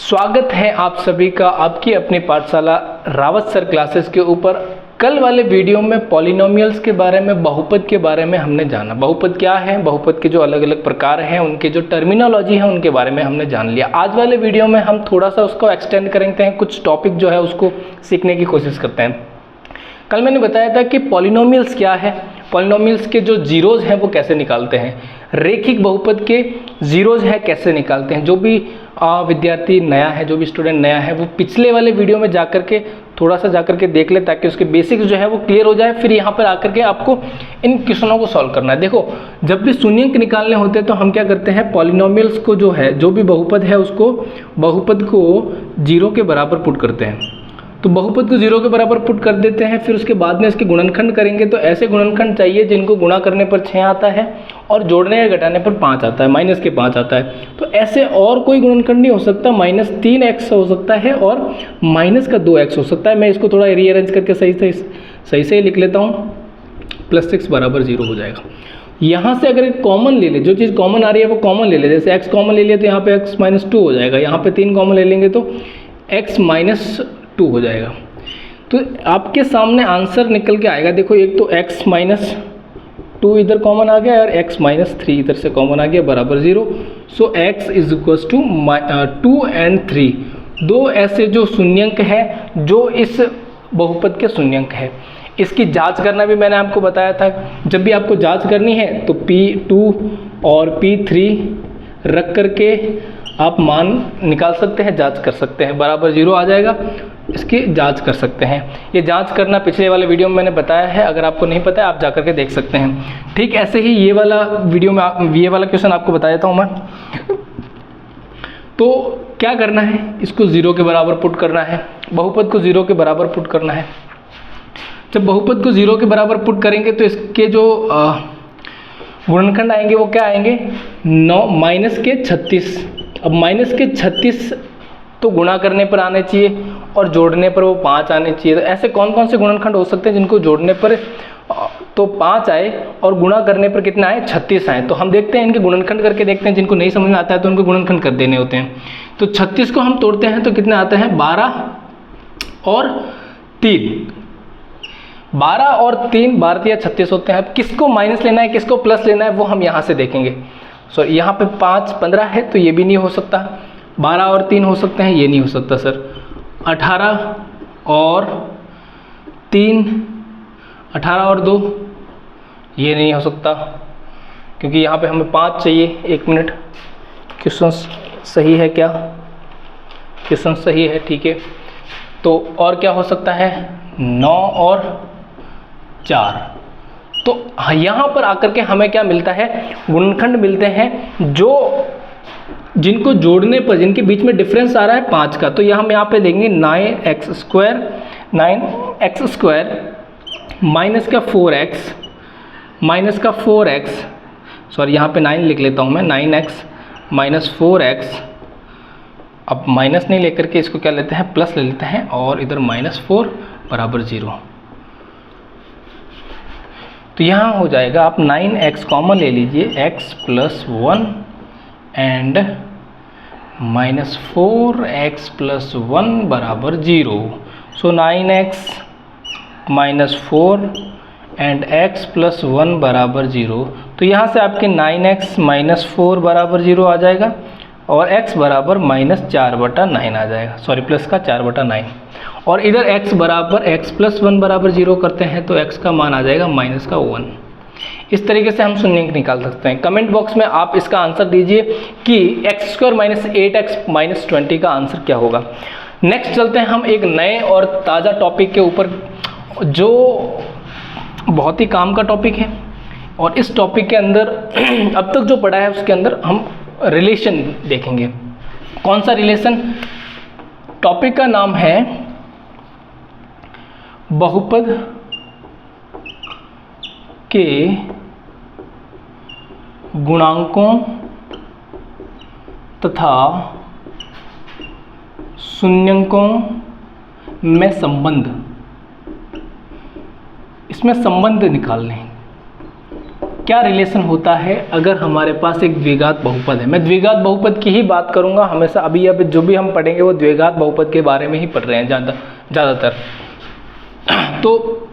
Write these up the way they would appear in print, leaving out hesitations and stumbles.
स्वागत है आप सभी का आपकी अपनी पाठशाला रावत सर क्लासेस के ऊपर। कल वाले वीडियो में पॉलिनोमियल्स के बारे में, बहुपद के बारे में हमने जाना। बहुपद क्या है, बहुपद के जो अलग अलग प्रकार हैं, उनके जो टर्मिनोलॉजी है उनके बारे में हमने जान लिया। आज वाले वीडियो में हम थोड़ा सा उसको एक्सटेंड करेंगे हैं, कुछ टॉपिक जो है उसको सीखने की कोशिश करते हैं। कल मैंने बताया था कि पॉलिनोमियल्स क्या है, पॉलिनोमियल्स के जो जीरोज़ हैं वो कैसे निकालते हैं, रेखिक बहुपद के जीरोज़ है कैसे निकालते हैं। जो भी विद्यार्थी नया है, जो भी स्टूडेंट नया है, वो पिछले वाले वीडियो में जाकर के थोड़ा सा जाकर के देख ले ताकि उसके बेसिक्स जो है वो क्लियर हो जाए। फिर यहाँ पर आकर के आपको इन क्वेश्चनों को सॉल्व करना है। देखो, जब भी शून्यंक निकालने होते हैं तो हम क्या करते हैं, पॉलिनोमियल्स को जो है, जो भी बहुपद है उसको, बहुपद को जीरो के बराबर पुट करते हैं। तो बहुपद को जीरो के बराबर पुट कर देते हैं। फिर उसके बाद में इसके गुणनखंड करेंगे तो ऐसे गुणनखंड चाहिए जिनको गुणा करने पर 6 आता है और जोड़ने या घटाने पर 5 आता है, माइनस के 5 आता है। तो ऐसे और कोई गुणनखंड नहीं हो सकता। -3x हो सकता है और -2x हो सकता है। मैं इसको थोड़ा रीअरेंज करके सही से लिख लेता हूँ। +6 बराबर 0 हो जाएगा। यहाँ से अगर कॉमन ले ले, जो चीज़ कॉमन आ रही है वो कॉमन ले ले। जैसे x कॉमन ले लिया तो यहाँ पे x-2 हो जाएगा। यहाँ पे 3 कॉमन ले लेंगे तो x-2 हो जाएगा। तो आपके सामने आंसर निकल के आएगा। देखो, एक तो x-2 इधर कॉमन आ गया और x-3 इधर से कॉमन आ गया, बराबर 0। सो x इज इक्वल्स टू 2 और 3, दो ऐसे जो शून्यंक है जो इस बहुपद के शून्यंक है। इसकी जांच करना भी मैंने आपको बताया था। जब भी आपको जांच करनी है तो P2 और P3 रख करके आप मान निकाल सकते हैं, जांच कर सकते हैं, बराबर 0 आ जाएगा। इसकी जांच कर सकते हैं। ये जांच करना पिछले वाले वीडियो में मैंने बताया है, अगर आपको नहीं पता है आप जा करके देख सकते हैं। ठीक ऐसे ही ये वाला वीडियो में ये वाला क्वेश्चन आपको बता देता हूँ मैं। तो क्या करना है, इसको 0 के बराबर पुट करना है, बहुपद को 0 के बराबर पुट करना है। जब बहुपद को 0 के बराबर पुट करेंगे तो इसके जो गुणनखंड आएंगे वो क्या आएंगे, 9 -36। अब -36 तो गुणा करने पर आने चाहिए और जोड़ने पर वो 5 आने चाहिए। तो ऐसे कौन कौन से गुणनखंड हो सकते हैं जिनको जोड़ने पर तो 5 आए और गुणा करने पर कितना आए, 36 आए। तो हम देखते हैं, इनके गुणनखंड करके देखते हैं। जिनको नहीं समझ में आता है तो उनको गुणनखंड कर देने होते हैं। तो 36 को हम तोड़ते हैं तो कितने आते हैं, 12 और 3। 12 और 3 12 36 होते हैं। अब किसको माइनस लेना है, किसको प्लस लेना है, वो हम यहाँ से देखेंगे। सॉरी, यहाँ पे 5 15 है तो ये भी नहीं हो सकता। 12 और 3 हो सकते हैं, ये नहीं हो सकता सर। 18 और 3, 18 और 2, ये नहीं हो सकता क्योंकि यहाँ पे हमें 5 चाहिए। 1 मिनट, क्वेश्चन सही है क्या, क्वेश्चन सही है, ठीक है। तो और क्या हो सकता है, 9 और 4। तो यहाँ पर आकर के हमें क्या मिलता है, गुणनखंड मिलते हैं जो जिनको जोड़ने पर, जिनके बीच में डिफरेंस आ रहा है 5 का। तो हम यहाँ पे देंगे 9x² माइनस का 4x सॉरी, यहाँ पे 9 लिख लेता हूँ मैं, 9x - 4x। अब माइनस नहीं लेकर के इसको क्या लेते हैं, प्लस ले लेते हैं और इधर -4 बराबर 0। तो यहाँ हो जाएगा, आप 9x कॉमन ले लीजिए, x + 1 एंड -4x + 1 बराबर 0। सो 9x - 4 एंड x + 1 बराबर 0। तो यहाँ से आपके 9x - 4 बराबर 0 आ जाएगा और x बराबर -4/9 आ जाएगा। सॉरी, प्लस का 4/9। और इधर x बराबर x + 1 बराबर 0 करते हैं तो x का मान आ जाएगा -1। इस तरीके से हम शून्यंक निकाल सकते हैं। कमेंट बॉक्स में आप इसका आंसर दीजिए कि x² - 8x - 20 का आंसर क्या होगा। नेक्स्ट चलते हैं हम एक नए और ताज़ा टॉपिक के ऊपर, जो बहुत ही काम का टॉपिक है। और इस टॉपिक के अंदर अब तक जो पढ़ा है उसके अंदर हम रिलेशन देखेंगे। कौन सा रिलेशन, टॉपिक का नाम है बहुपद के गुणांकों तथा शून्यंकों में संबंध। इसमें संबंध निकालने हैं। क्या रिलेशन होता है अगर हमारे पास एक द्विघात बहुपद है। मैं द्विघात बहुपद की ही बात करूंगा हमेशा, अभी जो भी हम पढ़ेंगे वो द्विघात बहुपद के बारे में ही पढ़ रहे हैं ज़्यादातर। तो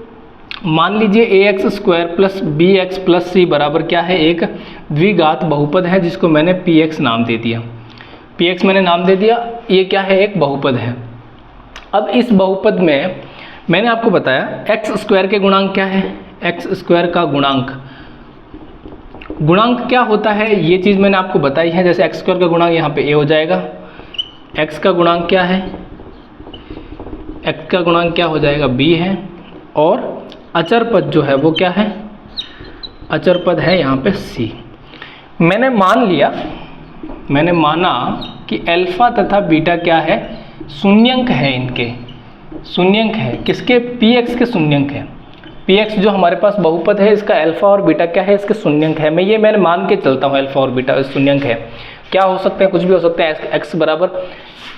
मान लीजिए ax square plus bx plus c बराबर क्या है, एक द्विघात बहुपद है जिसको मैंने px नाम दे दिया। px मैंने नाम दे दिया, ये क्या है, एक बहुपद है। अब इस बहुपद में मैंने आपको बताया x स्क्वायर के गुणांक क्या है, x स्क्वायर का गुणांक क्या होता है, ये चीज़ मैंने आपको बताई है। जैसे x स्क्वायर का गुणांक यहाँ पे a हो जाएगा, x का गुणांक क्या है, x का गुणांक क्या हो जाएगा, b है, और अचर पद जो है वो क्या है, अचर पद है यहाँ पे c। मैंने माना कि अल्फा तथा बीटा क्या है, शून्यंक है, इनके शून्यंक है, किसके, px के शून्यंक है। px जो हमारे पास बहुपद है इसका अल्फा और बीटा क्या है, इसके शून्यंक है। मैंने मान के चलता हूँ अल्फा और बीटा शून्यंक है। क्या हो सकते हैं, कुछ भी हो सकते हैं। x बराबर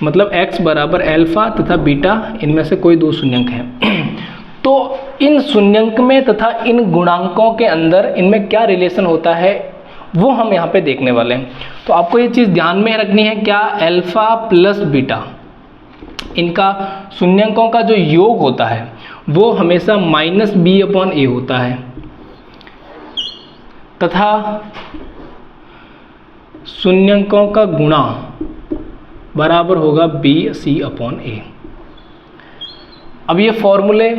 मतलब x बराबर अल्फा तथा बीटा, इनमें से कोई दो शून्यंक है। तो इन शून्यंक में तथा इन गुणांकों के अंदर इनमें क्या रिलेशन होता है वो हम यहाँ पे देखने वाले हैं। तो आपको ये चीज़ ध्यान में रखनी है, क्या अल्फा प्लस बीटा, इनका शून्यंकों का जो योग होता है वो हमेशा -b/a होता है, तथा शून्यंकों का गुणा बराबर होगा bc/a। अब ये फॉर्मूले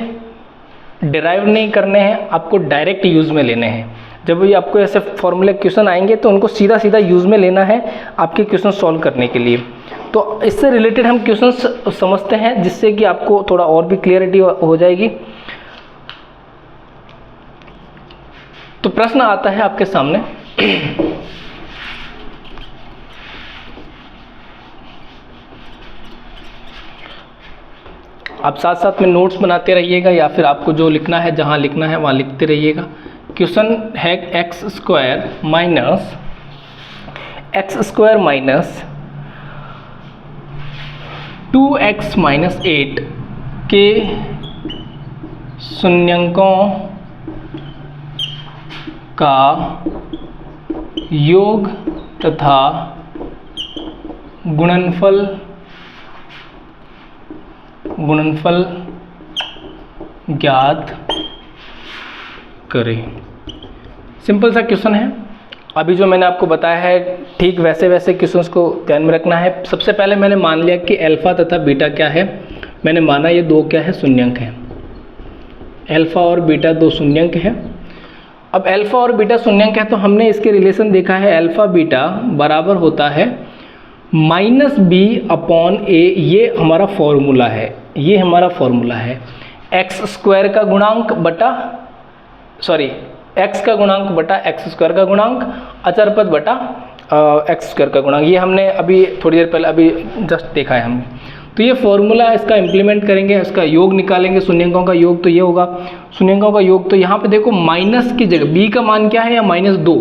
डिराइव नहीं करने हैं, आपको डायरेक्ट यूज़ में लेने हैं। जब भी आपको ऐसे फॉर्मूले क्वेश्चन आएंगे तो उनको सीधा सीधा यूज़ में लेना है आपके क्वेश्चन सॉल्व करने के लिए। तो इससे रिलेटेड हम क्वेश्चन समझते हैं जिससे कि आपको थोड़ा और भी क्लियरिटी हो जाएगी। तो प्रश्न आता है आपके सामने, आप साथ साथ में नोट्स बनाते रहिएगा या फिर आपको जो लिखना है जहाँ लिखना है वहाँ लिखते रहिएगा। क्वेश्चन है x square minus 2x minus 8 के शून्यंकों का योग तथा गुणनफल ज्ञात करें। सिंपल सा क्वेश्चन है। अभी जो मैंने आपको बताया है ठीक वैसे क्वेश्चंस को ध्यान में रखना है। सबसे पहले मैंने मान लिया कि अल्फा तथा बीटा क्या है, मैंने माना ये दो क्या है, शून्यंक है। अल्फा और बीटा दो शून्यंक है। अब अल्फा और बीटा शून्यंक है तो हमने इसके रिलेशन देखा है, अल्फा बीटा बराबर होता है -b/a। ये हमारा फॉर्मूला है, एक्स स्क्वायर का गुणांक बटा एक्स का गुणांक बटा एक्स स्क्वायर का गुणांक, अचर पद बटा एक्स स्क्वायर का गुणांक। ये हमने अभी थोड़ी देर पहले अभी जस्ट देखा है हमने। तो ये फॉर्मूला इसका इम्प्लीमेंट करेंगे, इसका योग निकालेंगे, शून्यंकों का योग। तो ये होगा शून्यंकों का योग। तो यहाँ पे देखो माइनस की जगह b का मान क्या है, या -2,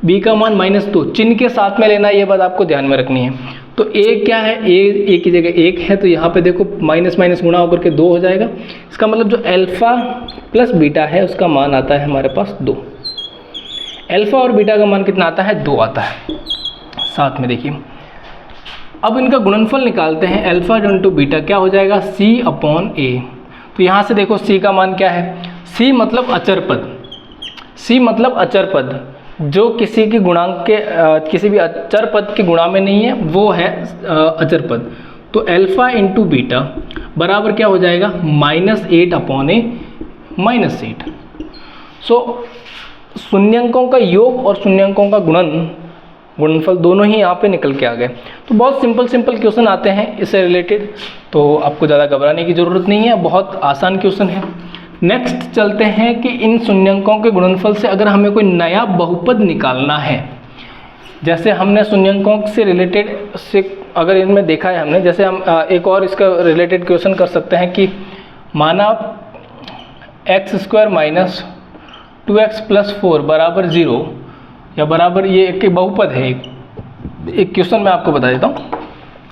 b का मान -2 चिन्ह के साथ में लेना है, ये बात आपको ध्यान में रखनी है। तो a क्या है, a की जगह 1 है, तो यहाँ पे देखो माइनस माइनस गुणा होकर के 2 हो जाएगा। इसका मतलब जो अल्फा प्लस बीटा है उसका मान आता है हमारे पास 2। अल्फा और बीटा का मान कितना आता है, 2 आता है। साथ में देखिए अब इनका गुणनफल निकालते हैं। अल्फा इंटू बीटा क्या हो जाएगा, c/a। तो यहाँ से देखो c का मान क्या है, c मतलब अचर पद, जो किसी की गुणांक के किसी भी अचर पद के गुणा में नहीं है, वो है अचर पद। तो अल्फा इंटू बीटा बराबर क्या हो जाएगा, -8/a -8। सो शून्यंकों का योग और शून्यंकों का गुणनफल दोनों ही यहाँ पे निकल के आ गए। तो बहुत सिंपल क्वेश्चन आते हैं इससे रिलेटेड, तो आपको ज़्यादा घबराने की ज़रूरत नहीं है, बहुत आसान क्वेश्चन है। नेक्स्ट चलते हैं कि इन शून्यंकों के गुणनफल से अगर हमें कोई नया बहुपद निकालना है, जैसे हमने शून्यंकों से रिलेटेड से अगर इनमें देखा है हमने, जैसे हम एक और इसका रिलेटेड क्वेश्चन कर सकते हैं कि माना x square minus 2x plus 4 बराबर 0 या बराबर, ये एक बहुपद है। एक क्वेश्चन मैं आपको बता देता हूँ,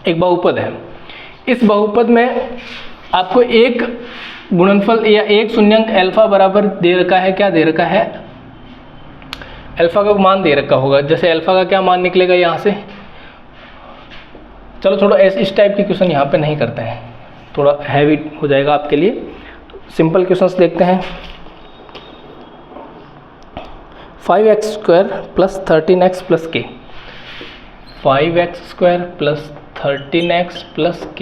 एक बहुपद है। इस बहुपद में आपको एक गुणनफल या एक शून्यंक अल्फा बराबर दे रखा है, क्या दे रखा है, अल्फ़ा का मान दे रखा होगा, जैसे अल्फ़ा का क्या मान निकलेगा यहाँ से। चलो थोड़ा इस टाइप के क्वेश्चन यहाँ पे नहीं करते हैं, थोड़ा हैवी हो जाएगा आपके लिए। सिंपल क्वेश्चंस देखते हैं। 5x² + 13x + k, 5x² + 13x + k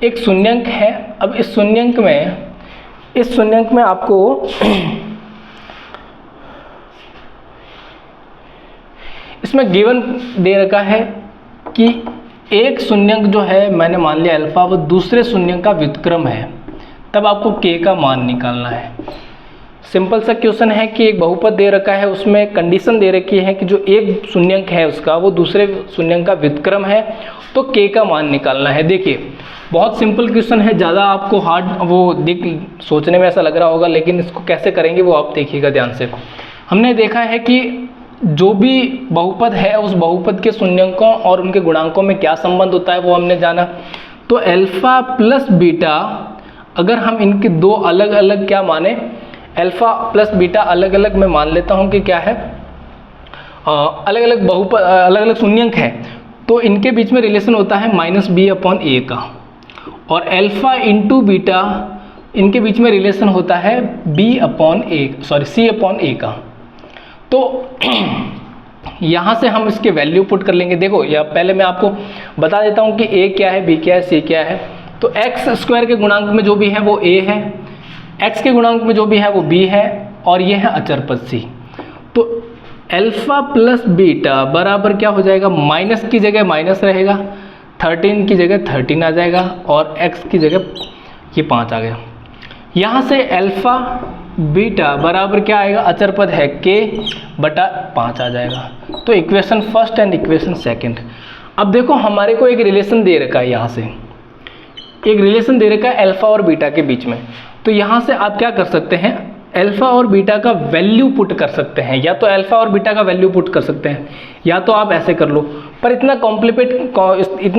एक शून्यंक है। अब इस शून्यंक में आपको इसमें गिवन दे रखा है कि एक शून्यंक जो है मैंने मान लिया अल्फ़ा, वो दूसरे शून्यंक का व्युत्क्रम है, तब आपको k का मान निकालना है। सिंपल सा क्वेश्चन है कि एक बहुपद दे रखा है, उसमें कंडीशन दे रखी है कि जो एक शून्यंक है उसका वो दूसरे शून्यंक का व्युत्क्रम है, तो k का मान निकालना है। देखिए बहुत सिंपल क्वेश्चन है, ज़्यादा आपको हार्ड वो सोचने में ऐसा लग रहा होगा, लेकिन इसको कैसे करेंगे वो आप देखिएगा ध्यान से। हमने देखा है कि जो भी बहुपद है उस बहुपद के शून्यंकों और उनके गुणांकों में क्या संबंध होता है वो हमने जाना। तो अल्फ़ा प्लस बीटा, अगर हम इनके दो अलग अलग क्या माने, अल्फ़ा प्लस बीटा अलग अलग मैं मान लेता हूँ कि क्या है, अलग अलग बहुपद अलग अलग शून्यंक है, तो इनके बीच में रिलेशन होता है -b/a का, और अल्फ़ा इंटू बीटा इनके बीच में रिलेशन होता है c/a का। तो यहाँ से हम इसके वैल्यू पुट कर लेंगे। देखो या पहले मैं आपको बता देता हूँ कि a क्या है, b क्या है, c क्या है। तो x² के गुणांक में जो भी है वो a है, x के गुणांक में जो भी है वो b है, और ये है अचर पद c। तो अल्फ़ा प्लस बीटा बराबर क्या हो जाएगा, माइनस की जगह माइनस रहेगा, 13 की जगह 13 आ जाएगा, और x की जगह ये 5 आ गया। यहाँ से अल्फ़ा बीटा बराबर क्या आएगा, अचर पद है k/5 आ जाएगा। तो equation first and equation second. अब देखो हमारे को एक रिलेशन दे रखा है, यहाँ से एक रिलेशन दे रखा है अल्फ़ा और बीटा के बीच में। तो यहाँ से आप क्या कर सकते हैं, अल्फ़ा और बीटा का वैल्यू पुट कर सकते हैं, या तो अल्फ़ा और बीटा का वैल्यू पुट कर सकते हैं, या तो आप ऐसे कर लो। पर इतना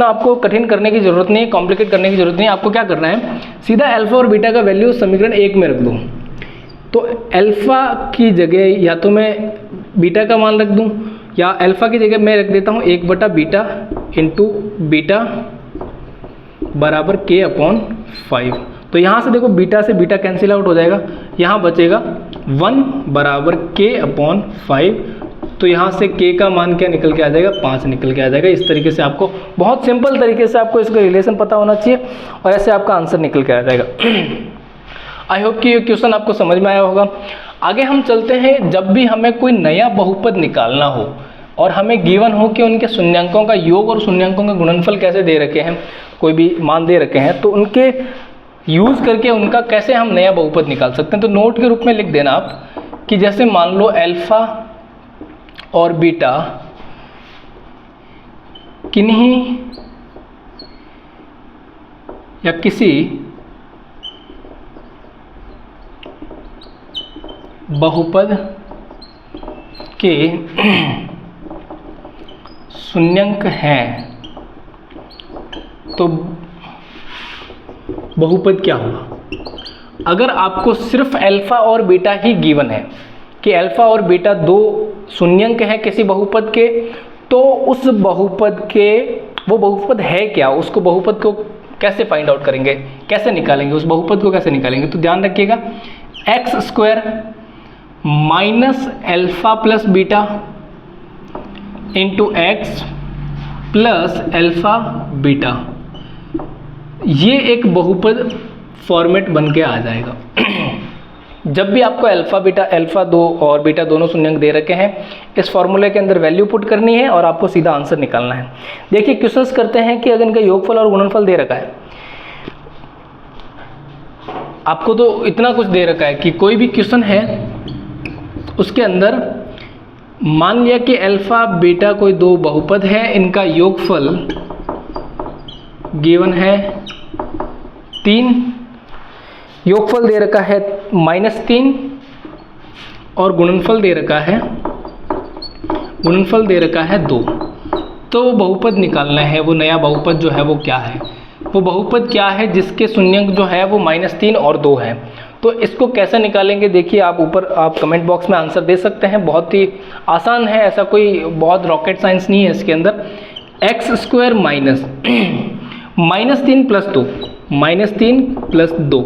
आपको कठिन करने की ज़रूरत नहीं है, कॉम्प्लिकेट करने की ज़रूरत नहीं है। आपको क्या करना है, सीधा अल्फ़ा और बीटा का वैल्यू समीकरण 1 में रख दूँ। तो अल्फ़ा की जगह या तो मैं बीटा का मान रख दूँ, या अल्फ़ा की जगह मैं रख देता हूँ 1/बीटा इंटू बीटा बराबर k/5। तो यहाँ से देखो बीटा से बीटा कैंसिल आउट हो जाएगा, यहाँ बचेगा 1 बराबर k/5। तो यहाँ से k का मान क्या निकल के आ जाएगा, 5 निकल के आ जाएगा। इस तरीके से आपको बहुत सिंपल तरीके से आपको इसका रिलेशन पता होना चाहिए, और ऐसे आपका आंसर निकल के आ जाएगा। आई होप कि ये क्वेश्चन आपको समझ में आया होगा। आगे हम चलते हैं, जब भी हमें कोई नया बहुपद निकालना हो और हमें गिवन हो कि उनके शून्यंकों का योग और शून्यंकों का गुणनफल कैसे दे रखे हैं, कोई भी मान दे रखे हैं, तो उनके यूज़ करके उनका कैसे हम नया बहुपद निकाल सकते हैं। तो नोट के रूप में लिख देना आप कि जैसे मान लो अल्फ़ा और बीटा किन्हीं या किसी बहुपद के शून्यंक हैं, तो बहुपद क्या होगा। अगर आपको सिर्फ अल्फ़ा और बीटा ही गिवन है कि अल्फ़ा और बीटा दो शून्यंक हैं किसी बहुपद के, तो उस बहुपद के वो बहुपद है क्या, उसको बहुपद को कैसे फाइंड आउट करेंगे, कैसे निकालेंगे, उस बहुपद को कैसे निकालेंगे। तो ध्यान रखिएगा, x² minus alpha plus beta into x plus alpha beta, ये एक बहुपद फॉर्मेट बन के आ जाएगा। जब भी आपको अल्फ़ा 2 और बीटा दोनों शून्यंक दे रखे हैं, इस फॉर्मूले के अंदर वैल्यू पुट करनी है और आपको सीधा आंसर निकालना है। देखिए क्वेश्चंस करते हैं कि अगर इनका योगफल और गुणनफल दे रखा है, आपको तो इतना कुछ दे रखा है कि कोई भी क्वेश्चन है उसके अंदर मान लिया कि अल्फ़ा बीटा कोई दो बहुपद है, इनका योगफल गिवन है 3, योगफल दे रखा है -3 और गुणनफल दे रखा है 2। तो वो बहुपद निकालना है, वो नया बहुपद जो है वो क्या है, वो बहुपद क्या है जिसके शून्यंक जो है वो -3 और 2 है। तो इसको कैसे निकालेंगे देखिए, आप ऊपर आप कमेंट बॉक्स में आंसर दे सकते हैं। बहुत ही आसान है, ऐसा कोई बहुत रॉकेट साइंस नहीं है इसके अंदर। X square minus -3 + 2 -3 + 2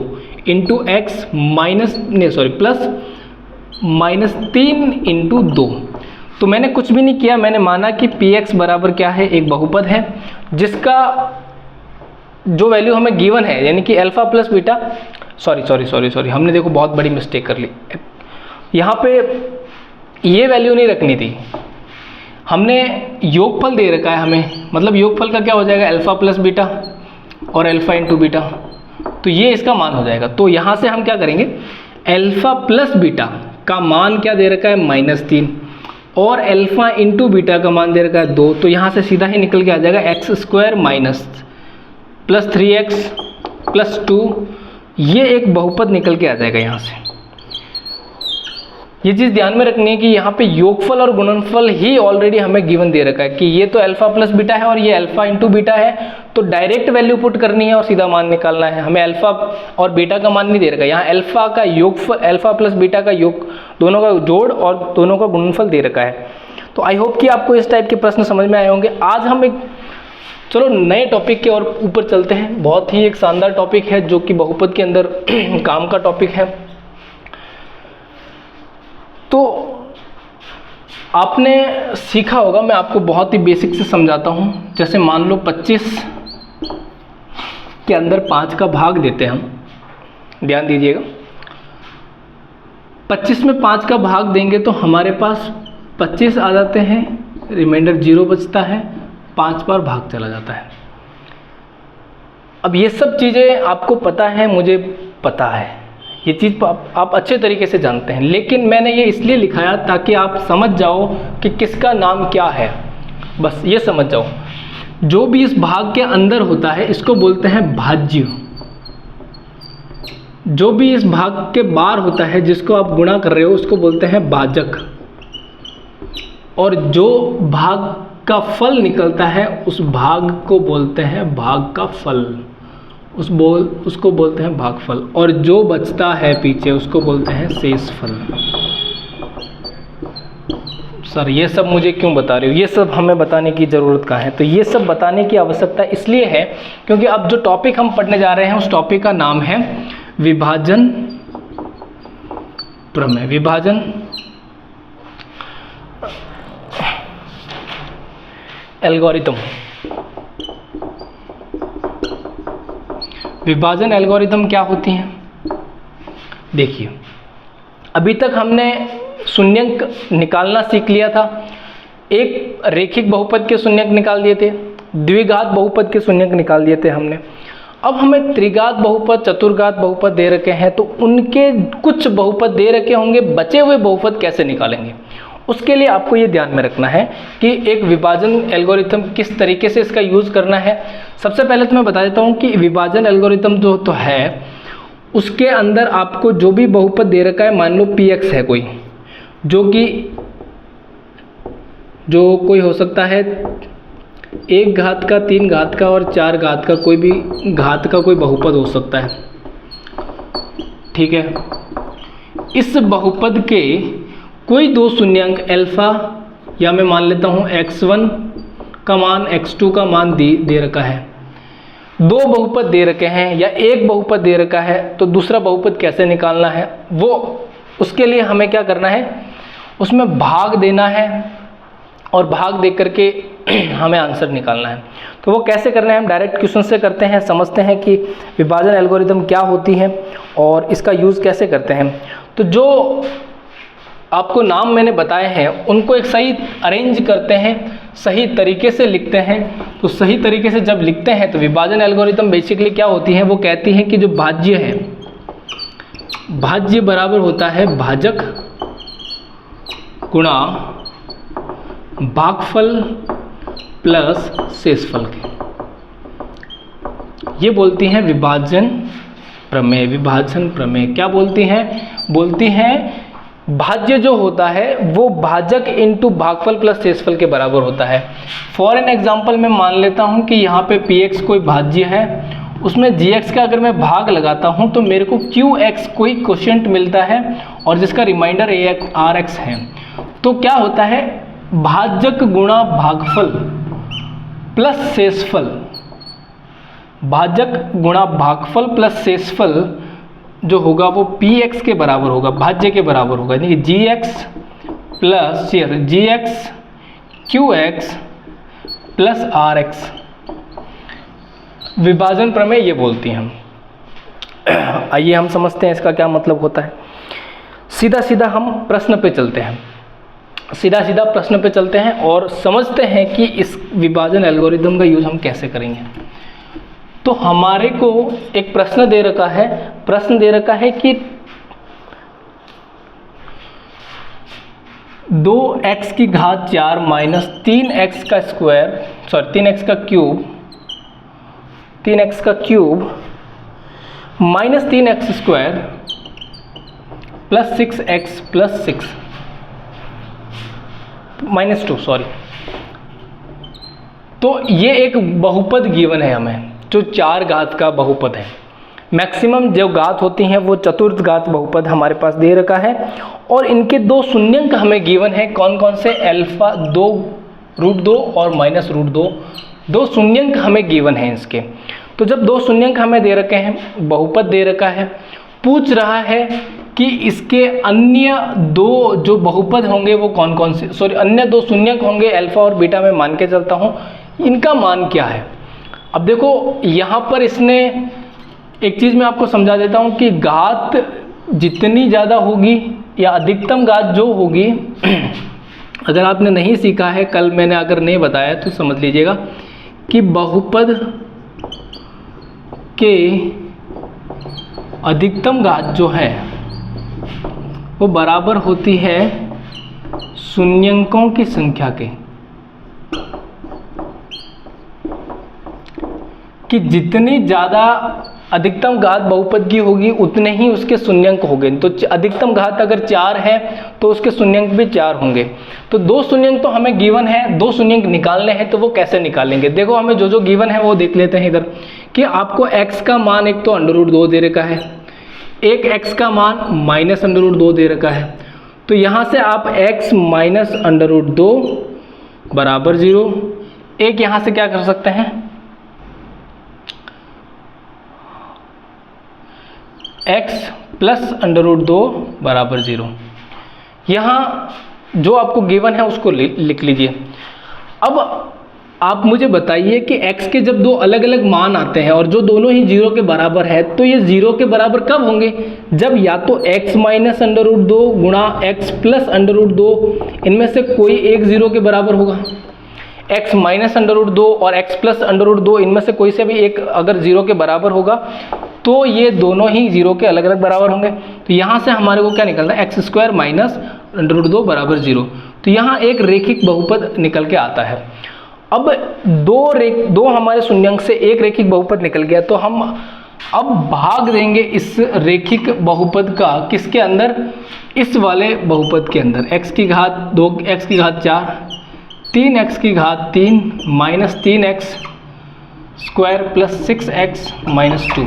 into x plus -3 into 2। तो मैंने कुछ भी नहीं किया, मैंने माना कि पी एक्स बराबर क्या है, एक बहुपद है जिसका जो वैल्यू हमें गिवन है, यानी कि अल्फा प्लस बीटा, सॉरी हमने देखो बहुत बड़ी मिस्टेक कर ली। यहाँ पे ये वैल्यू नहीं रखनी थी, हमने योगफल दे रखा है हमें, मतलब योगफल का क्या हो जाएगा, अल्फा प्लस बीटा और अल्फा इंटू बीटा, तो ये इसका मान हो जाएगा। तो यहाँ से हम क्या करेंगे, अल्फा प्लस बीटा का मान क्या दे रखा है, -3, और अल्फा इंटू बीटा का मान दे रखा है 2, तो यहाँ से सीधा ही निकल के आ जाएगा x square minus plus 3x plus 2, ये एक बहुपद निकल के आ जाएगा यहाँ से। ये चीज़ ध्यान में रखनी है कि यहाँ पे योगफल और गुणनफल ही ऑलरेडी हमें गिवन दे रखा है कि ये तो अल्फा प्लस बीटा है और ये अल्फा इंटू बीटा है, तो डायरेक्ट वैल्यू पुट करनी है और सीधा मान निकालना है। हमें अल्फा और बीटा का मान नहीं दे रखा है, यहाँ अल्फा का योगफल, अल्फा प्लस बीटा का योग, दोनों का जोड़ और दोनों का गुणनफल दे रखा है। तो आई होप कि आपको इस टाइप के प्रश्न समझ में आए होंगे। आज हम एक चलो नए टॉपिक के और ऊपर चलते हैं। बहुत ही एक शानदार टॉपिक है जो कि बहुपद के अंदर काम का टॉपिक है। तो आपने सीखा होगा, मैं आपको बहुत ही बेसिक से समझाता हूँ। जैसे मान लो 25 के अंदर 5 का भाग देते हैं हम, ध्यान दीजिएगा। 25 में 5 का भाग देंगे तो हमारे पास 25 आ जाते हैं, रिमाइंडर 0 बचता है, 5 बार भाग चला जाता है। अब ये सब चीज़ें आपको पता है, मुझे पता है, ये चीज़ आप अच्छे तरीके से जानते हैं, लेकिन मैंने ये इसलिए लिखाया ताकि आप समझ जाओ कि किसका नाम क्या है। बस ये समझ जाओ, जो भी इस भाग के अंदर होता है इसको बोलते हैं भाज्य, जो भी इस भाग के बाहर होता है जिसको आप गुणा कर रहे हो उसको बोलते हैं भाजक, और जो भाग का फल निकलता है उस भाग को बोलते हैं भाग का फल, उसको बोलते हैं भागफल, और जो बचता है पीछे उसको बोलते हैं शेषफल। सर ये सब मुझे क्यों बता रहे हो, ये सब हमें बताने की ज़रूरत कहाँ है? तो ये सब बताने की आवश्यकता इसलिए है क्योंकि अब जो टॉपिक हम पढ़ने जा रहे हैं उस टॉपिक का नाम है विभाजन प्रमेय। विभाजन एल्गोरिथम। विभाजन एल्गोरिथम क्या होती हैं? देखिए, अभी तक हमने शून्यंक निकालना सीख लिया था। एक रेखिक बहुपद के शून्यंक निकाल दिए थे, द्विघात बहुपद के शून्यंक निकाल दिए थे हमने। अब हमें त्रिघात बहुपद, चतुर्घात बहुपद दे रखे हैं, तो उनके कुछ बहुपद दे रखे होंगे, बचे हुए बहुपद कैसे निकालेंगे? उसके लिए आपको ये ध्यान में रखना है कि एक विभाजन एल्गोरिथम किस तरीके से इसका यूज़ करना है। सबसे पहले तो मैं बता देता हूँ कि विभाजन एल्गोरिथम जो तो है उसके अंदर आपको जो भी बहुपद दे रखा है, मान लो px है कोई, जो कोई हो सकता है 1 घात का, 3 घात का और 4 घात का, कोई भी घात का कोई बहुपद हो सकता है, ठीक है। इस बहुपद के कोई दो शून्यंक अल्फा, या मैं मान लेता हूँ x1 का मान, x2 का मान दे रखा है। दो बहुपद दे रखे हैं या एक बहुपद दे रखा है, तो दूसरा बहुपद कैसे निकालना है वो, उसके लिए हमें क्या करना है, उसमें भाग देना है और भाग दे करके हमें आंसर निकालना है। तो वो कैसे करना है, हम डायरेक्ट क्वेश्चन से करते हैं, समझते हैं कि विभाजन एल्गोरिथम क्या होती है और इसका यूज़ कैसे करते हैं। तो जो आपको नाम मैंने बताए हैं उनको एक सही अरेंज करते हैं, सही तरीके से लिखते हैं। तो सही तरीके से जब लिखते हैं तो विभाजन एल्गोरिथम बेसिकली क्या होती है, वो कहती है कि जो भाज्य है, भाज्य बराबर होता है भाजक गुणा भागफल प्लस शेषफल के। ये बोलती हैं विभाजन प्रमेय। विभाजन प्रमेय क्या बोलती हैं? बोलती हैं भाज्य जो होता है वो भाजक इंटू भागफल प्लस शेषफल के बराबर होता है। फॉर एन एग्जाम्पल मैं मान लेता हूँ कि यहाँ पे px कोई भाज्य है उसमें gx का अगर मैं भाग लगाता हूं तो मेरे को qx कोई क्वोशिएंट मिलता है और जिसका रिमाइंडर rx है। तो क्या होता है, भाजक गुणा भागफल प्लस शेषफल, भाजक गुणा भागफल प्लस शेषफल जो होगा वो px के बराबर होगा, भाज्य के बराबर होगा, यानी कि gx plus gx qx plus rx। विभाजन प्रमेय ये बोलती हैं। आइए हम समझते हैं इसका क्या मतलब होता है। सीधा सीधा हम प्रश्न पे चलते हैं, सीधा सीधा प्रश्न पे चलते हैं और समझते हैं कि इस विभाजन एल्गोरिदम का यूज हम कैसे करेंगे। तो हमारे को एक प्रश्न दे रखा है, प्रश्न दे रखा है कि 2x की घात 4 माइनस 3x का स्क्वायर, सॉरी 3x का क्यूब, 3x का cube minus 3x square plus 6x plus 6 minus 2, sorry. तो ये एक बहुपद गिवन है हमें, जो 4 घात का बहुपद है। मैक्सिमम जो घात होती हैं वो चतुर्थ घात बहुपद हमारे पास दे रखा है और इनके 2 शून्यंक हमें गिवन है। कौन कौन से, अल्फा 2 √2 और माइनस √2, 2 शून्यंक हमें गिवन है इसके। तो जब 2 शून्यंक हमें दे रखे हैं, बहुपद दे रखा है, पूछ रहा है कि इसके अन्य 2 जो बहुपद होंगे वो कौन कौन से, सॉरी अन्य 2 शून्यंक होंगे अल्फा और बीटा में मान के चलता हूँ, इनका मान क्या है। अब देखो यहाँ पर इसने एक चीज़ मैं आपको समझा देता हूँ कि घात जितनी ज़्यादा होगी या अधिकतम घात जो होगी, अगर आपने नहीं सीखा है, कल मैंने अगर नहीं बताया तो समझ लीजिएगा कि बहुपद के अधिकतम घात जो है वो बराबर होती है शून्यंकों की संख्या के, कि जितनी ज़्यादा अधिकतम घात बहुपद की होगी उतने ही उसके शून्यंक होंगे। तो अधिकतम घात अगर 4 है तो उसके शून्यंक भी 4 होंगे। तो 2 शून्यंक तो हमें गिवन है, 2 शून्यंक निकालने हैं, तो वो कैसे निकालेंगे। देखो हमें जो जो गिवन है वो देख लेते हैं इधर, कि आपको x का मान एक तो √2 दे रखा है, एक x का मान माइनस √2 दे रखा है। तो यहाँ से आप x माइनस √2 बराबर 0, एक यहाँ से क्या कर सकते हैं, x प्लस √2 बराबर 0। यहाँ जो आपको गिवन है उसको लिख लीजिए। अब आप मुझे बताइए कि x के जब 2 अलग अलग मान आते हैं और जो दोनों ही 0 के बराबर है, तो ये 0 के बराबर कब होंगे, जब या तो x माइनस √2 गुणा x प्लस √2 इनमें से कोई एक 0 के बराबर होगा। x माइनस √2 और x प्लस √2 इनमें से कोई से भी एक अगर 0 के बराबर होगा तो ये दोनों ही 0 के अलग अलग बराबर होंगे। तो यहाँ से हमारे को क्या निकलता है, x² माइनस √2 बराबर 0। तो यहाँ एक रेखिक बहुपद निकल के आता है। अब 2 हमारे शून्यंक से एक रेखिक बहुपद निकल गया, तो हम अब भाग देंगे इस रेखिक बहुपद का किसके अंदर, इस वाले बहुपद के अंदर। x की घात 2, x की घात 4, 3x की घात 3 minus 3x square plus 6x minus 2।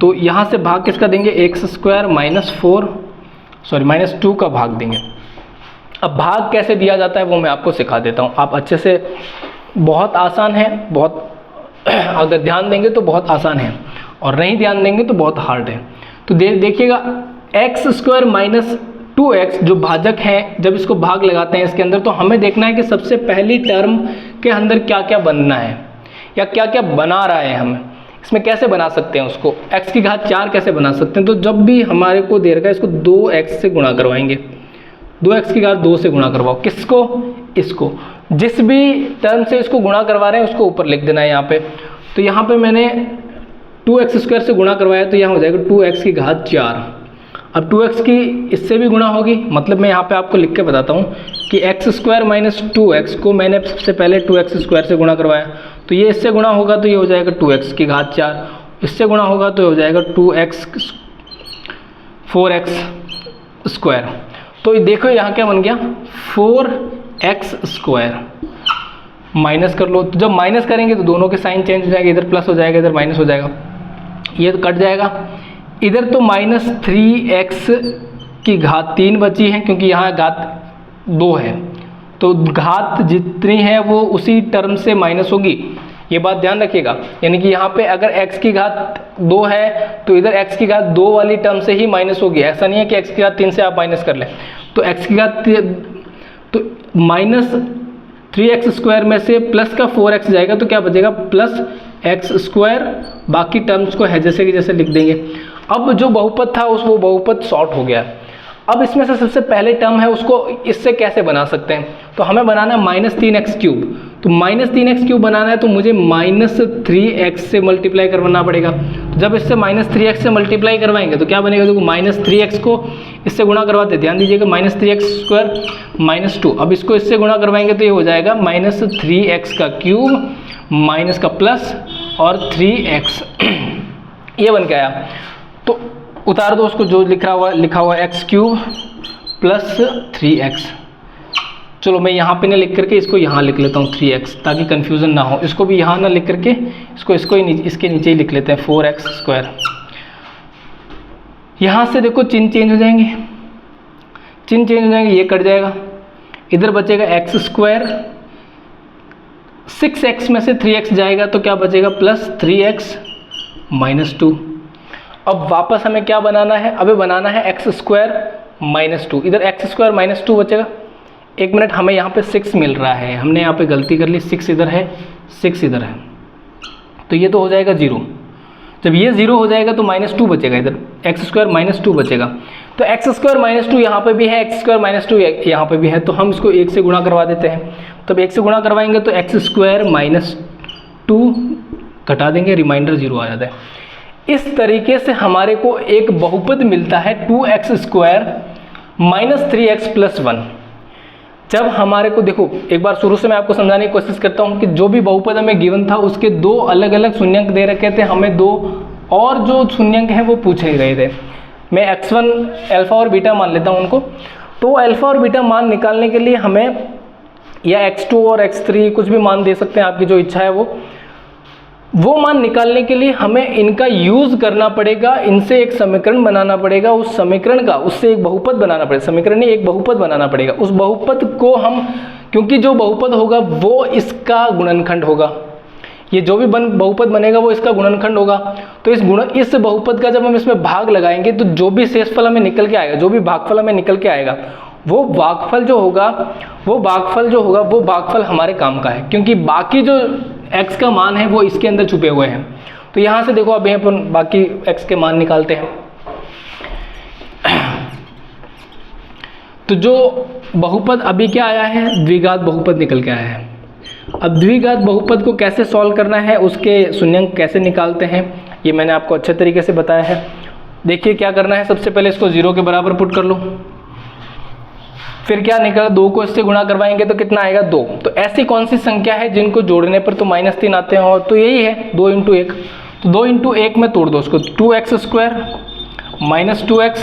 तो यहाँ से भाग किसका देंगे, x² माइनस 4, सॉरी माइनस 2 का भाग देंगे। अब भाग कैसे दिया जाता है वो मैं आपको सिखा देता हूँ, आप अच्छे से, बहुत आसान है, बहुत अगर ध्यान देंगे तो बहुत आसान है और नहीं ध्यान देंगे तो बहुत हार्ड है। तो देखिएगा x² माइनस 2x जो भाजक है, जब इसको भाग लगाते हैं इसके अंदर, तो हमें देखना है कि सबसे पहली टर्म के अंदर क्या क्या बनना है या क्या क्या बना रहा है। हमें इसमें कैसे बना सकते हैं उसको, x की घात 4 कैसे बना सकते हैं। तो जब भी हमारे को दे रखा है इसको 2x से गुणा करवाएंगे, 2x की घात 2 से गुणा करवाओ, किसको, इसको, जिस भी टर्म से इसको गुणा करवा रहे हैं उसको ऊपर लिख देना है यहाँ पे। तो यहाँ पे मैंने 2x² से गुणा करवाया तो यहाँ हो जाएगा 2x की घात 4। अब 2x की इससे भी गुणा होगी, मतलब मैं यहाँ पे आपको लिख के बताता हूँ कि x² माइनस 2x को मैंने सबसे पहले 2x² से गुणा करवाया, तो ये इससे गुणा होगा तो ये हो जाएगा 2x की घात 4, इससे गुणा होगा तो ये हो जाएगा 4x²। तो देखो यहाँ क्या बन गया, 4x²। माइनस कर लो, तो जब माइनस करेंगे तो दोनों के साइन चेंज हो जाएगा, इधर प्लस हो जाएगा इधर माइनस हो जाएगा, ये तो कट जाएगा। इधर तो माइनस 3x की घात 3 बची है क्योंकि यहाँ घात 2 है, तो घात जितनी है वो उसी टर्म से माइनस होगी, ये बात ध्यान रखिएगा। यानी कि यहाँ पे अगर x की घात 2 है तो इधर x की घात 2 वाली टर्म से ही माइनस होगी, ऐसा नहीं है कि x की घात 3 से आप माइनस कर लें। तो x की घात तो माइनस 3x स्क्वायर में से प्लस का 4x जाएगा तो क्या बचेगा प्लस x स्क्वायर, बाकी टर्म्स को है जैसे कि जैसे लिख देंगे। अब जो बहुपद था वो बहुपद शॉर्ट हो गया। अब इसमें से सबसे पहले टर्म है उसको इससे कैसे बना सकते हैं, तो हमें बनाना है माइनस 3x क्यूब। तो माइनस 3x क्यूब बनाना है तो मुझे माइनस 3x से मल्टीप्लाई करवाना पड़ेगा। तो जब इससे माइनस 3x से मल्टीप्लाई करवाएंगे तो क्या बनेगा, देखो माइनस 3x को इससे गुणा करवाते, ध्यान दीजिएगा माइनस 3x स्क्वायर माइनस 2, अब इसको इससे गुणा करवाएंगे तो ये हो जाएगा माइनस 3x का क्यूब माइनस का प्लस और 3x ये बन के आया। तो उतार दो उसको, जो लिखा हुआ x क्यूब प्लस 3x। चलो मैं यहाँ पे ना लिख करके इसको यहाँ लिख लेता हूँ 3x, ताकि कन्फ्यूज़न ना हो। इसको भी यहाँ ना लिख करके इसको इसके नीचे ही लिख लेते हैं 4x स्क्वायर। यहाँ से देखो चिन्ह चेंज हो जाएंगे, चिन्ह चेंज हो जाएंगे, ये कट जाएगा, इधर बचेगा x स्क्वायर, 6x में से 3x जाएगा तो क्या बचेगा प्लस 3x माइनस 2। अब वापस हमें क्या बनाना है, अबे बनाना है x स्क्वायर माइनस 2, इधर x स्क्वायर माइनस 2 बचेगा। एक मिनट, हमें यहाँ पे 6 मिल रहा है, हमने यहाँ पे गलती कर ली, 6 इधर है 6 इधर है, तो ये तो हो जाएगा 0। जब ये 0 हो जाएगा तो माइनस 2 बचेगा, इधर x स्क्वायर माइनस 2 बचेगा। तो x स्क्वायर माइनस 2 यहाँ पर भी है, x स्क्वायर माइनस 2 यहाँ पर भी है, तो हम इसको 1 से गुणा करवा देते हैं। तब 1 से गुणा करवाएंगे तो x स्क्वायर माइनस 2 घटा देंगे, रिमाइंडर 0 आ जाता है। इस तरीके से हमारे को एक बहुपद मिलता है 2x square minus 3x plus 1। जब हमारे को देखो, एक बार शुरू से मैं आपको समझाने की कोशिश करता हूँ कि जो भी बहुपद हमें गिवन था उसके 2 अलग अलग शून्यंक दे रखे थे, हमें 2 और जो शून्यंक हैं वो पूछे गए थे। मैं x1 अल्फा और बीटा मान लेता हूँ उनको। तो अल्फा और बीटा मान निकालने के लिए हमें या x2 और x3 कुछ भी मान दे सकते हैं, आपकी जो इच्छा है वो मान निकालने के लिए हमें इनका यूज़ करना पड़ेगा, इनसे एक समीकरण बनाना पड़ेगा, उस समीकरण का उससे एक बहुपद बनाना पड़ेगा, समीकरण नहीं एक बहुपद बनाना पड़ेगा। उस बहुपद को हम, क्योंकि जो बहुपद होगा वो इसका गुणनखंड होगा, ये जो भी बहुपद बनेगा वो इसका गुणनखंड होगा। तो इस बहुपद का जब हम इसमें भाग लगाएंगे तो जो भी शेषफल हमें निकल के आएगा, जो भी भागफल हमें निकल के आएगा, वो भागफल जो होगा वो भागफल हमारे काम का है, क्योंकि बाकी जो x का मान है वो इसके अंदर छुपे हुए हैं। तो यहाँ से देखो, अब यहाँ पर बाकी x के मान निकालते हैं। तो जो बहुपद अभी क्या आया है, द्विघात बहुपद निकल के आया है। अब द्विघात बहुपद को कैसे सॉल्व करना है, उसके शून्यंक कैसे निकालते हैं, ये मैंने आपको अच्छे तरीके से बताया है। देखिए क्या करना है, सबसे पहले इसको 0 के बराबर पुट कर लो, फिर क्या निकला, 2 को इससे गुणा करवाएंगे तो कितना आएगा 2। तो ऐसी कौन सी संख्या है जिनको जोड़ने पर तो -3 आते हैं, और तो यही है 2 × 1। तो 2 × 1 में तोड़ दो उसको, 2x square minus 2x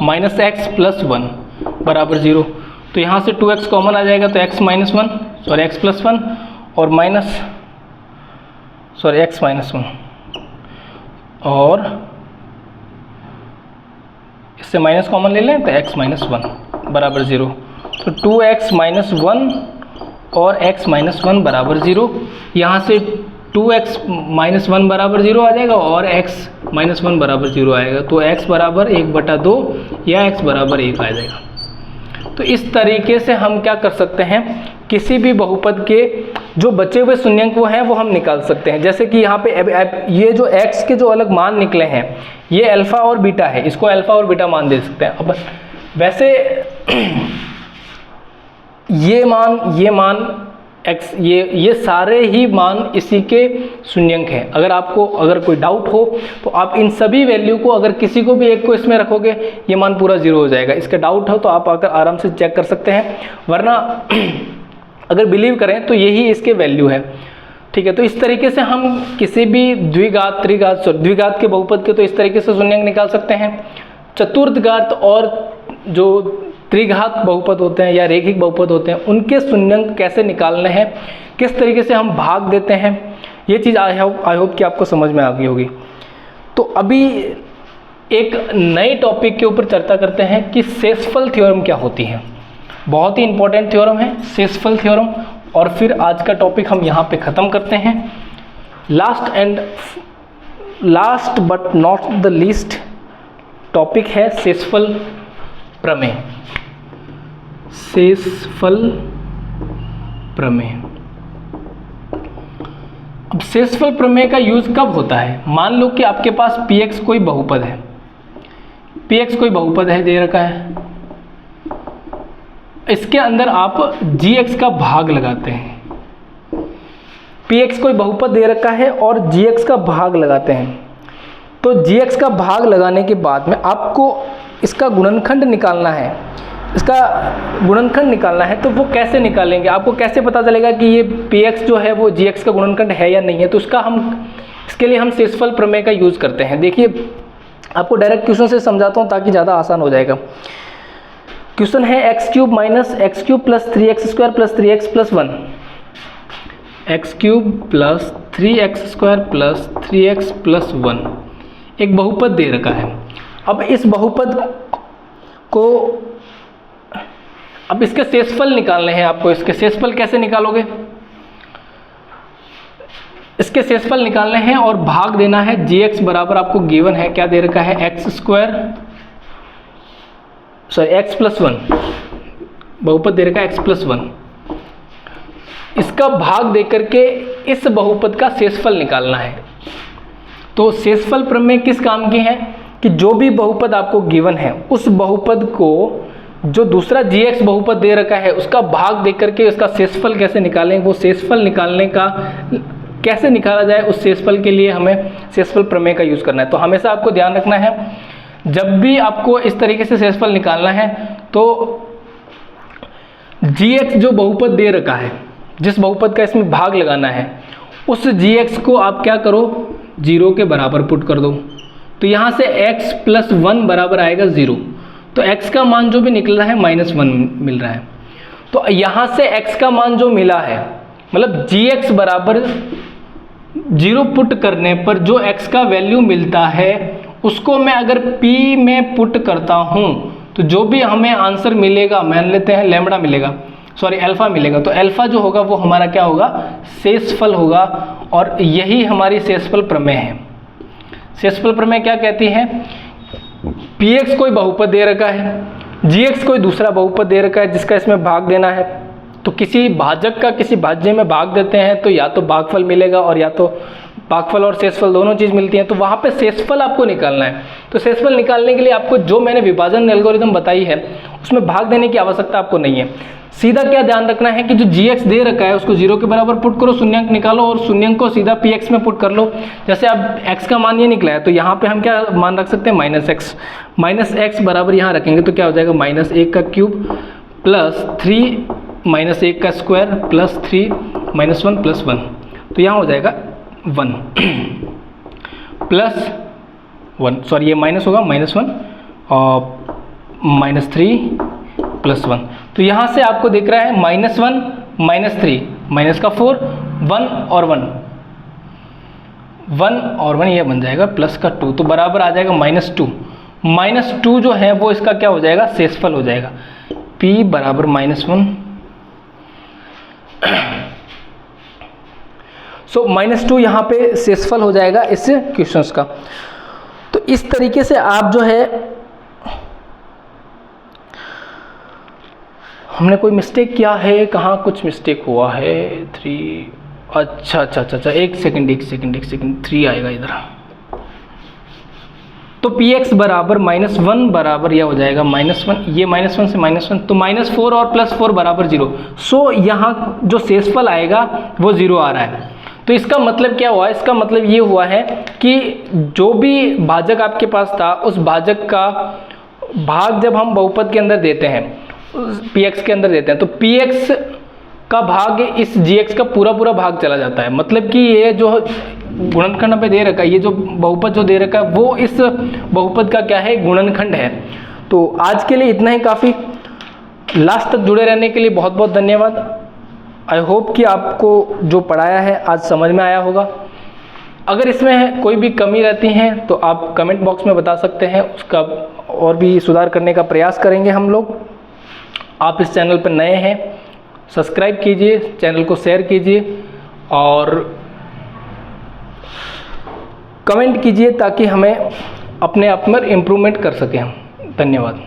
minus x plus 1 बराबर 0। तो यहाँ से 2x कॉमन आ जाएगा तो x minus 1 sorry x plus 1 और x माइनस 1, और इससे माइनस कॉमन ले लें तो x माइनस 1 बराबर 0। तो 2x माइनस 1 और x माइनस 1 बराबर 0। यहाँ से 2x माइनस 1 बराबर 0 आ जाएगा और x माइनस 1 बराबर 0 आएगा। तो x बराबर 1/2 या x बराबर 1 आ जाएगा। तो इस तरीके से हम क्या कर सकते हैं, किसी भी बहुपद के जो बचे हुए शून्यंक वो हैं वो हम निकाल सकते हैं। जैसे कि यहाँ पे ये जो x के जो अलग मान निकले हैं, ये अल्फा और बीटा है, इसको अल्फा और बीटा मान दे सकते हैं। अब वैसे ये मान x, ये सारे ही मान इसी के शून्यंक हैं। अगर कोई डाउट हो तो आप इन सभी वैल्यू को, अगर किसी को भी एक को इसमें रखोगे ये मान पूरा 0 हो जाएगा। इसका डाउट हो तो आप आकर आराम से चेक कर सकते हैं, वरना अगर बिलीव करें तो यही इसके वैल्यू है। ठीक है, तो इस तरीके से हम किसी भी द्विघात द्विघात के बहुपद के तो इस तरीके से शून्यंक निकाल सकते हैं। चतुर्थघात और जो त्रिघात बहुपद होते हैं या रैखिक बहुपद होते हैं, उनके शून्यंक कैसे निकालने हैं, किस तरीके से हम भाग देते हैं, ये चीज़ आई होप कि आपको समझ में आ गई होगी। तो अभी एक नए टॉपिक के ऊपर चर्चा करते हैं कि शेषफल थ्योरम क्या होती है। बहुत ही इंपॉर्टेंट थ्योरम है शेषफल थ्योरम, और फिर आज का टॉपिक हम यहाँ पे ख़त्म करते हैं। Last but not the least topic है शेषफल प्रमेय। शेषफल प्रमेय। अब शेषफल प्रमेय का यूज कब होता है? मान लो कि आपके पास px कोई बहुपद है, px कोई बहुपद है दे रखा है, इसके अंदर आप gx का भाग लगाते हैं। px कोई बहुपद दे रखा है और gx का भाग लगाते हैं, तो gx का भाग लगाने के बाद में आपको इसका गुणनखंड निकालना है। इसका गुणनखंड निकालना है तो वो कैसे निकालेंगे? आपको कैसे पता चलेगा कि ये px जो है वो gx का गुणनखंड है या नहीं है? तो इसके लिए हम शेषफल प्रमेय का यूज़ करते हैं। देखिए आपको डायरेक्ट क्वेश्चन से समझाता हूँ ताकि ज़्यादा आसान हो जाएगा। क्वेश्चन है x³ minus x³ plus 3x² plus 3x plus 1, x³ plus 3x² plus 3x plus 1 एक बहुपद दे रखा है। अब इस बहुपद को, अब इसके शेषफल निकालने हैं आपको। इसके शेषफल कैसे निकालोगे? इसके शेषफल निकालने हैं और भाग देना है। gx बराबर आपको गिवन है, क्या दे रखा है, x प्लस 1 बहुपद दे रखा है x प्लस 1। इसका भाग दे करके इस बहुपद का शेषफल निकालना है। तो शेषफल प्रमेय किस काम की है कि जो भी बहुपद आपको गिवन है उस बहुपद को जो दूसरा gx बहुपद दे रखा है उसका भाग दे करके उसका शेषफल कैसे निकालें, वो शेषफल निकालने का कैसे निकाला जाए, उस शेषफल के लिए हमें शेषफल प्रमेय का यूज़ करना है। तो हमेशा आपको ध्यान रखना है, जब भी आपको इस तरीके से शेषफल निकालना है तो gx जो बहुपद दे रखा है, जिस बहुपद का इसमें भाग लगाना है, उस gx को आप क्या करो, 0 के बराबर पुट कर दो। तो यहाँ से x प्लस 1 बराबर आएगा 0। तो x का मान जो भी निकल रहा है -1 मिल रहा है। तो यहाँ से x का मान जो मिला है, मतलब gx बराबर 0 पुट करने पर जो x का वैल्यू मिलता है उसको मैं अगर p में पुट करता हूँ तो जो भी हमें आंसर मिलेगा, मान लेते हैं लैम्बडा मिलेगा, अल्फा मिलेगा। तो अल्फा जो होगा वो हमारा क्या होगा, शेषफल होगा। और यही हमारी शेषफल प्रमेय है। शेषफल प्रमेय क्या कहती है, px कोई बहुपद दे रखा है, gx कोई दूसरा बहुपद दे रखा है जिसका इसमें भाग देना है। तो किसी भाजक का किसी भाज्य में भाग देते हैं तो या तो भागफल मिलेगा और या तो भागफल और शेषफल दोनों चीज़ मिलती हैं। तो वहाँ पे शेषफल आपको निकालना है। तो शेषफल निकालने के लिए आपको जो मैंने विभाजन एल्गोरिथम बताई है उसमें भाग देने की आवश्यकता आपको नहीं है। सीधा क्या ध्यान रखना है कि जो gx दे रखा है उसको 0 के बराबर पुट करो, शून्यंक निकालो और शून्यंक को सीधा px में पुट कर लो। जैसे अब x का मान ये निकला है तो यहाँ पे हम क्या मान रख सकते हैं, -x बराबर यहाँ रखेंगे तो क्या हो जाएगा, -1 का क्यूब प्लस 3 -1 का स्क्वायर प्लस 3 -1 प्लस 1। तो यहाँ हो जाएगा 1 प्लस 1, ये माइनस होगा -1 और -3 प्लस 1। तो यहाँ से आपको दिख रहा है -1 -3 माइनस का 4 1 और 1 ये बन जाएगा प्लस का 2, तो बराबर आ जाएगा -2 जो है वो इसका क्या हो जाएगा, शेषफल हो जाएगा। p बराबर -1 -2 यहाँ पे शेषफल हो जाएगा इस क्वेश्चंस का। तो इस तरीके से आप जो है, हमने कोई मिस्टेक किया है, कहाँ कुछ मिस्टेक हुआ है, 3 अच्छा एक सेकंड 3 आएगा इधर। तो px बराबर -1 बराबर यह हो जाएगा -1, ये -1 से -1 तो -4 और +4 बराबर 0। सो यहाँ जो शेषफल आएगा वो 0 आ रहा है। तो इसका मतलब क्या हुआ, इसका मतलब ये हुआ है कि जो भी भाजक आपके पास था उस भाजक का भाग जब हम बहुपद के अंदर देते हैं, px के अंदर देते हैं, तो px का भाग इस gx का पूरा भाग चला जाता है। मतलब कि ये जो गुणनखंड पे दे रखा है, ये जो बहुपद जो दे रखा है वो इस बहुपद का क्या है, गुणनखंड है। तो आज के लिए इतना ही काफ़ी। लास्ट तक जुड़े रहने के लिए बहुत बहुत धन्यवाद। आई होप कि आपको जो पढ़ाया है आज समझ में आया होगा। अगर इसमें कोई भी कमी रहती है तो आप कमेंट बॉक्स में बता सकते हैं, उसका और भी सुधार करने का प्रयास करेंगे हम लोग। आप इस चैनल पर नए हैं, सब्सक्राइब कीजिए, चैनल को शेयर कीजिए और कमेंट कीजिए ताकि हमें अपने आप में इम्प्रूवमेंट कर सकें हम। धन्यवाद।